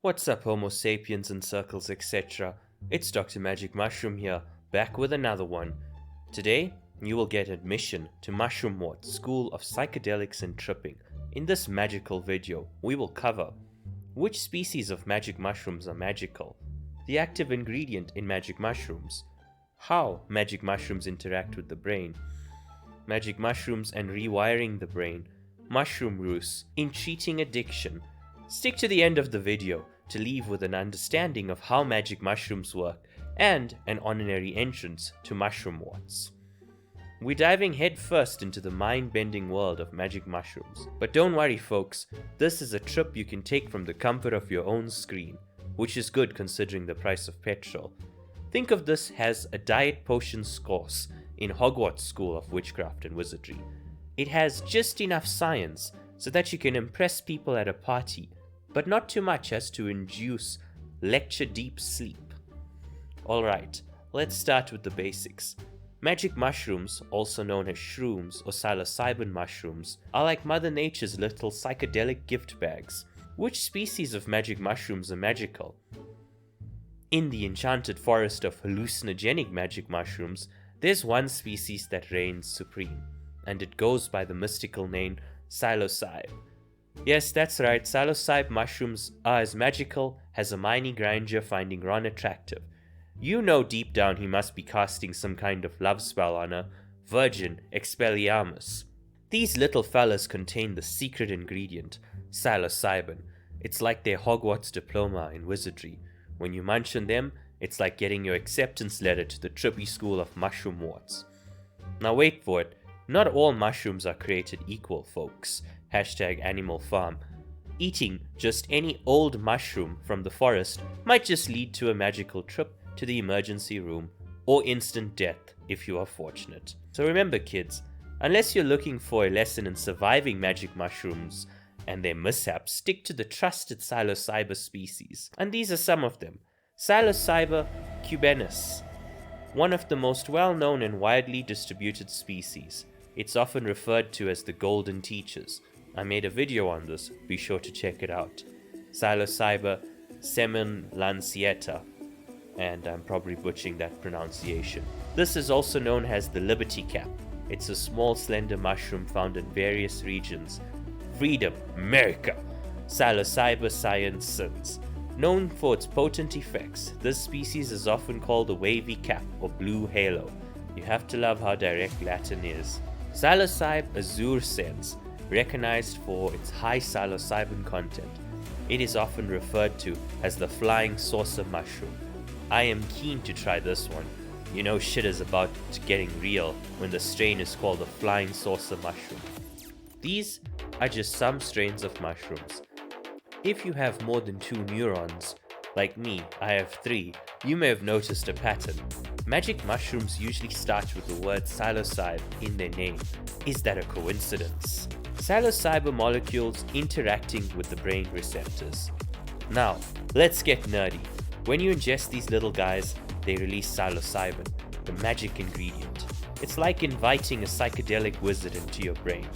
What's up, Homo sapiens and circles, etc.? It's Dr. Magic Mushroom here, back with another one. Today, you will get admission to Mushroom Ward's School of Psychedelics and Tripping. In this magical video, we will cover which species of magic mushrooms are magical, the active ingredient in magic mushrooms, how magic mushrooms interact with the brain, magic mushrooms and rewiring the brain, mushroom ruse in treating addiction. Stick to the end of the video to leave with an understanding of how magic mushrooms work and an honorary entrance to mushroom wards. We're diving headfirst into the mind-bending world of magic mushrooms. But don't worry folks, this is a trip you can take from the comfort of your own screen, which is good considering the price of petrol. Think of this as a diet potions course in Hogwarts School of Witchcraft and Wizardry. It has just enough science so that you can impress people at a party, but not too much as to induce lecture-deep sleep. Alright, let's start with the basics. Magic mushrooms, also known as shrooms or psilocybin mushrooms, are like Mother Nature's little psychedelic gift bags. Which species of magic mushrooms are magical? In the enchanted forest of hallucinogenic magic mushrooms, there's one species that reigns supreme, and it goes by the mystical name psilocybe. Yes, that's right, psilocybe mushrooms are as magical as Hermione Granger finding Ron attractive. You know deep down he must be casting some kind of love spell on her, Virgin Expelliarmus. These little fellas contain the secret ingredient, psilocybin. It's like their Hogwarts diploma in wizardry. When you munch on them, it's like getting your acceptance letter to the trippy school of mushroom wards. Now wait for it, not all mushrooms are created equal, folks. #Animal Farm. Eating just any old mushroom from the forest might just lead to a magical trip to the emergency room, or instant death if you are fortunate. So remember kids, unless you're looking for a lesson in surviving magic mushrooms and their mishaps, stick to the trusted psilocybe species. And these are some of them. Psilocybe cubenus, one of the most well-known and widely distributed species. It's often referred to as the golden teachers. I made a video on this, be sure to check it out. Psilocybe seminlanciata, and I'm probably butchering that pronunciation. This is also known as the Liberty Cap. It's a small slender mushroom found in various regions. Freedom, America! Psilocybe sciensis. Known for its potent effects, this species is often called a wavy cap or blue halo. You have to love how direct Latin is. Psilocybe azurescens, recognized for its high psilocybin content. It is often referred to as the flying saucer mushroom. I am keen to try this one. You know shit is about getting real when the strain is called the flying saucer mushroom. These are just some strains of mushrooms. If you have more than 2 neurons, like me, I have 3, you may have noticed a pattern. Magic mushrooms usually start with the word psilocybe in their name. Is that a coincidence? Psilocybe molecules interacting with the brain receptors. Now, let's get nerdy. When you ingest these little guys, they release psilocybin, the magic ingredient. It's like inviting a psychedelic wizard into your brain.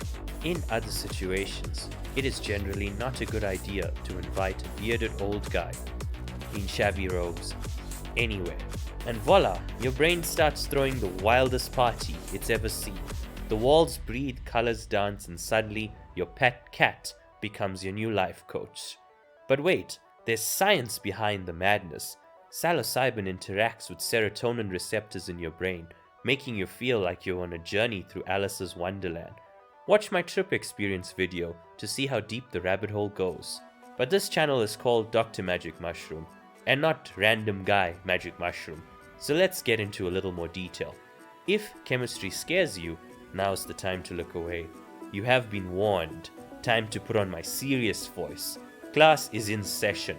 In other situations, it is generally not a good idea to invite a bearded old guy in shabby robes anywhere. And voila, your brain starts throwing the wildest party it's ever seen. The walls breathe, colors dance, and suddenly your pet cat becomes your new life coach. But wait, there's science behind the madness. Psilocybin interacts with serotonin receptors in your brain, making you feel like you're on a journey through Alice's Wonderland. Watch my trip experience video to see how deep the rabbit hole goes. But this channel is called Dr. Magic Mushroom, and not Random Guy Magic Mushroom. So let's get into a little more detail. If chemistry scares you, now's the time to look away. You have been warned. Time to put on my serious voice. Class is in session.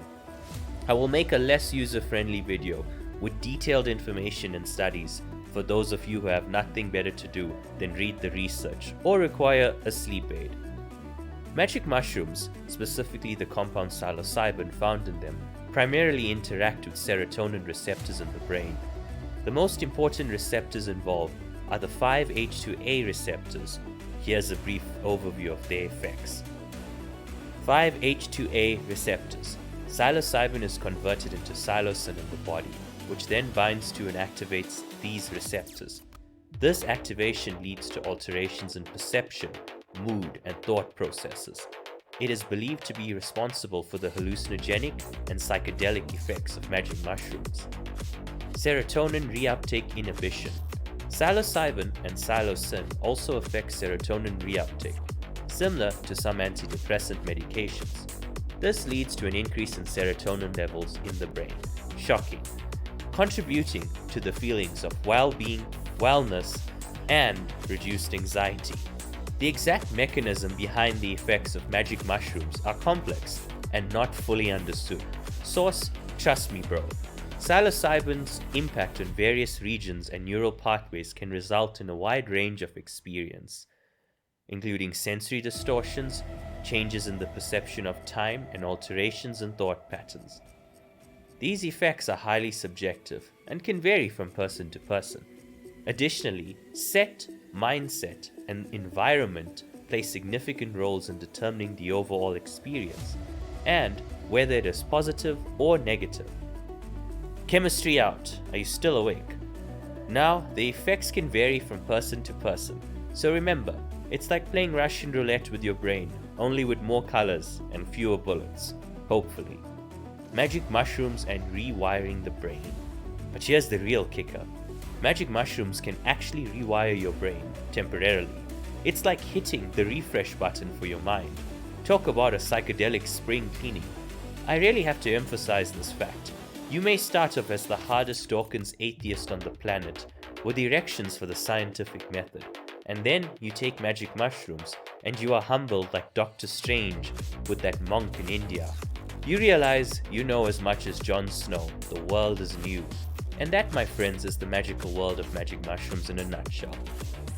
I will make a less user-friendly video with detailed information and studies for those of you who have nothing better to do than read the research or require a sleep aid. Magic mushrooms, specifically the compound psilocybin found in them, primarily interact with serotonin receptors in the brain. The most important receptors involved are the 5-HT2A receptors. Here's a brief overview of their effects. 5-HT2A receptors. psilocybin is converted into psilocin in the body, which then binds to and activates these receptors. This activation leads to alterations in perception, mood, and thought processes. It is believed to be responsible for the hallucinogenic and psychedelic effects of magic mushrooms. Serotonin reuptake inhibition. Psilocybin and psilocin also affect serotonin reuptake, similar to some antidepressant medications. This leads to an increase in serotonin levels in the brain. Shocking. Contributing to the feelings of well-being, wellness, and reduced anxiety. The exact mechanism behind the effects of magic mushrooms are complex and not fully understood. Source: trust me bro. Psilocybin's impact on various regions and neural pathways can result in a wide range of experience, including sensory distortions, changes in the perception of time, and alterations in thought patterns. These effects are highly subjective and can vary from person to person. Additionally, set, mindset, and environment play significant roles in determining the overall experience, and whether it is positive or negative. Chemistry out. Are you still awake? Now, the effects can vary from person to person, so remember, it's like playing Russian roulette with your brain, only with more colors and fewer bullets, hopefully. Magic mushrooms and rewiring the brain. But here's the real kicker. Magic mushrooms can actually rewire your brain temporarily. It's like hitting the refresh button for your mind. Talk about a psychedelic spring cleaning. I really have to emphasize this fact. You may start off as the hardest Dawkins atheist on the planet, with erections for the scientific method, and then you take magic mushrooms and you are humbled like Dr. Strange with that monk in India. You realize you know as much as Jon Snow, the world is new. And that, my friends, is the magical world of magic mushrooms in a nutshell.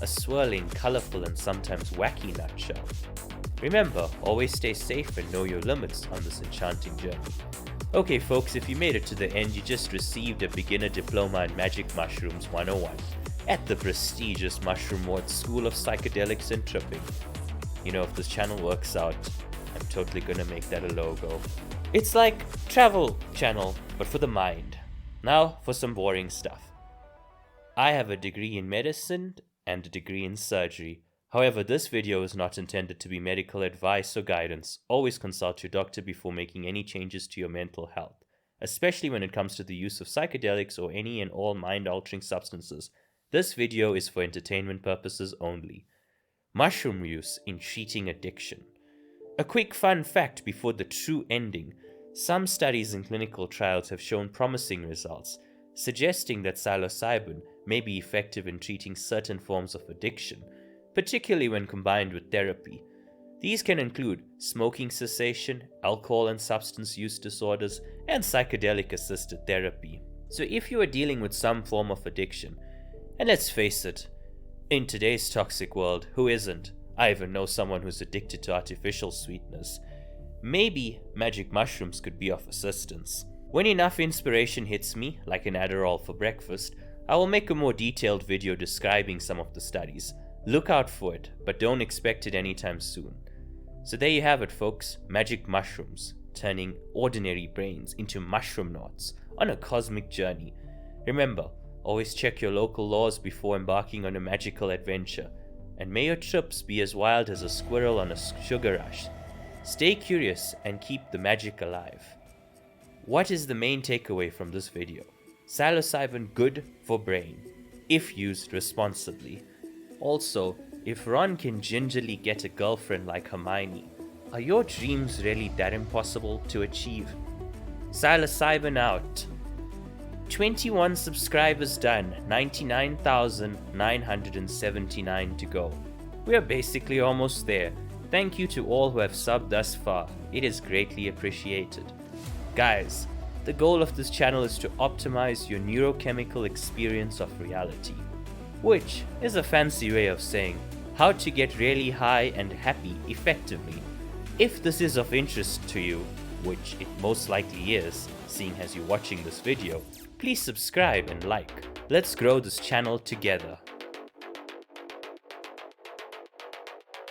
A swirling, colorful, and sometimes wacky nutshell. Remember, always stay safe and know your limits on this enchanting journey. Okay folks, if you made it to the end, you just received a beginner diploma in Magic Mushrooms 101 at the prestigious Mushroom Ward School of Psychedelics and Tripping. You know, if this channel works out, I'm totally gonna make that a logo. It's like travel channel, but for the mind. Now for some boring stuff. I have a degree in medicine and a degree in surgery. However, this video is not intended to be medical advice or guidance. Always consult your doctor before making any changes to your mental health, especially when it comes to the use of psychedelics or any and all mind-altering substances. This video is for entertainment purposes only. Mushroom use in treating addiction. A quick fun fact before the true ending. Some studies in clinical trials have shown promising results, suggesting that psilocybin may be effective in treating certain forms of addiction, particularly when combined with therapy. These can include smoking cessation, alcohol and substance use disorders, and psychedelic-assisted therapy. So if you are dealing with some form of addiction, and let's face it, in today's toxic world, who isn't? I even know someone who's addicted to artificial sweeteners. Maybe magic mushrooms could be of assistance. When enough inspiration hits me, like an Adderall for breakfast, I will make a more detailed video describing some of the studies. Look out for it, but don't expect it anytime soon. So there you have it folks, magic mushrooms, turning ordinary brains into mushroom knots on a cosmic journey. Remember, always check your local laws before embarking on a magical adventure, and may your trips be as wild as a squirrel on a sugar rush. Stay curious and keep the magic alive. What is the main takeaway from this video? Psilocybin good for brain, if used responsibly. Also, if Ron can gingerly get a girlfriend like Hermione, are your dreams really that impossible to achieve? Psilocybin out. 21 subscribers done, 99,979 to go. We are basically almost there. Thank you to all who have subbed thus far. It is greatly appreciated. Guys, the goal of this channel is to optimize your neurochemical experience of reality, which is a fancy way of saying how to get really high and happy effectively. If this is of interest to you, which it most likely is, seeing as you're watching this video, please subscribe and like. Let's grow this channel together.